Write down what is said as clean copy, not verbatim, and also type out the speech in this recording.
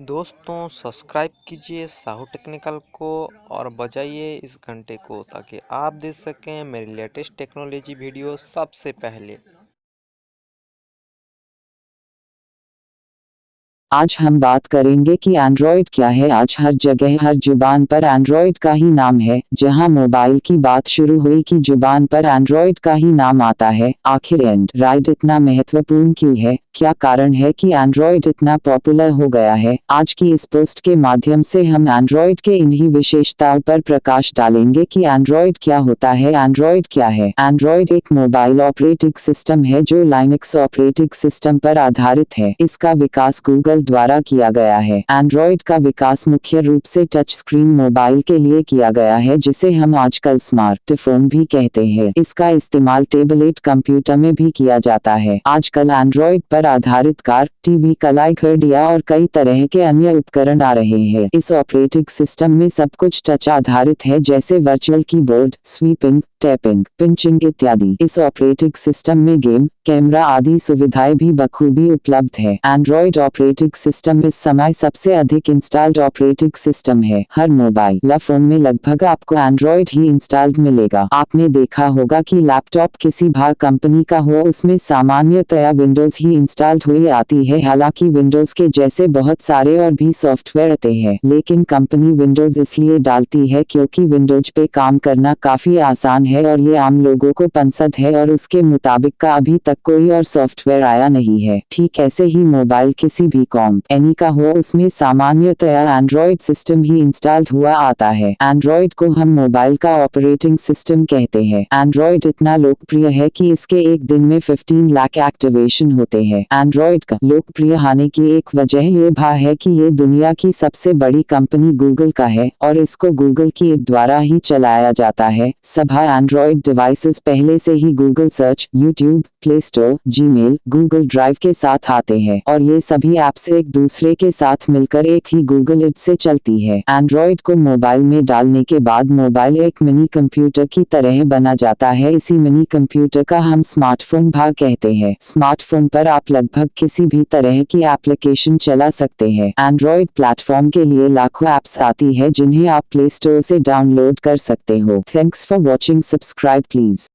दोस्तों सब्सक्राइब कीजिए साहू टेक्निकल को और बजाइए इस घंटे को ताकि आप देख सकें मेरी लेटेस्ट टेक्नोलॉजी वीडियो सबसे पहले। आज हम बात करेंगे कि एंड्रॉयड क्या है। आज हर जगह हर जुबान पर एंड्रॉयड का ही नाम है। जहां मोबाइल की बात शुरू हुई की जुबान पर एंड्रॉयड का ही नाम आता है। आखिर एंड्रॉयड इतना महत्वपूर्ण क्यों है, क्या कारण है कि एंड्रॉयड इतना पॉपुलर हो गया है। आज की इस पोस्ट के माध्यम से हम एंड्रॉयड के इन्हीं विशेषताओं पर प्रकाश डालेंगे कि एंड्रॉयड क्या होता है। एंड्रॉयड क्या है? एंड्रॉयड एक मोबाइल ऑपरेटिंग सिस्टम है जो लाइनक्स ऑपरेटिंग सिस्टम पर आधारित है। इसका विकास गूगल द्वारा किया गया है। एंड्रॉयड का विकास मुख्य रूप से टच स्क्रीन मोबाइल के लिए किया गया है, जिसे हम आजकल स्मार्टफोन भी कहते हैं। इसका इस्तेमाल टेबलेट कंप्यूटर में भी किया जाता है। आजकल एंड्रॉयड पर आधारित कार, टीवी, कलाई खड़िया और कई तरह के अन्य उपकरण आ रहे हैं। इस ऑपरेटिंग सिस्टम में सब कुछ टच आधारित है, जैसे virtual keyboard, sweeping, tapping, pinching इत्यादि। इस ऑपरेटिंग सिस्टम में गेम, कैमरा आदि सुविधाएं भी बखूबी उपलब्ध है। एंड्रॉयड ऑपरेटिंग सिस्टम इस समय सबसे अधिक इंस्टॉल्ड ऑपरेटिंग सिस्टम है। हर मोबाइल फोन में लगभग आपको एंड्रॉयड ही इंस्टॉल्ड मिलेगा। आपने देखा होगा कि लैपटॉप किसी भी कंपनी का हो, उसमें सामान्यतया विंडोज ही इंस्टॉल्ड हुई आती है। हालांकि विंडोज के जैसे बहुत सारे और भी सॉफ्टवेयर आते हैं, लेकिन कंपनी विंडोज इसलिए डालती है क्योंकि विंडोज पे काम करना काफी आसान है और ये आम लोगों को पसंद है और उसके मुताबिक का अभी तक कोई और सॉफ्टवेयर आया नहीं है। ठीक ऐसे ही मोबाइल किसी भी कंपनी का हो, उसमें सामान्यतया एंड्रॉयड सिस्टम ही इंस्टॉल्ड हुआ आता है। एंड्रॉयड को हम मोबाइल का ऑपरेटिंग सिस्टम कहते हैं। एंड्रॉयड इतना लोकप्रिय है कि इसके एक दिन में 15 लाख एक्टिवेशन होते हैं। एंड्रॉयड का लोकप्रिय होने की एक वजह ये भी है कि ये दुनिया की सबसे बड़ी कंपनी गूगल का है और इसको गूगल की द्वारा ही चलाया जाता है। सभी एंड्रॉयड डिवाइसेस पहले से ही Google search, YouTube, Play Store, Gmail, Google Drive के साथ आते हैं और ये सभी ऐप्स एक दूसरे के साथ मिलकर एक ही गूगल इड से चलती है। एंड्रॉयड को मोबाइल में डालने के बाद मोबाइल एक मिनी कंप्यूटर की तरह बना जाता है। इसी मिनी कंप्यूटर का हम स्मार्टफोन भी कहते हैं। स्मार्टफोन पर आप लगभग किसी भी तरह की एप्लीकेशन चला सकते हैं। एंड्रॉयड प्लेटफॉर्म के लिए लाखों ऐप्स आती है जिन्हें आप प्ले स्टोर से डाउनलोड कर सकते हो। Thanks for watching. Subscribe please.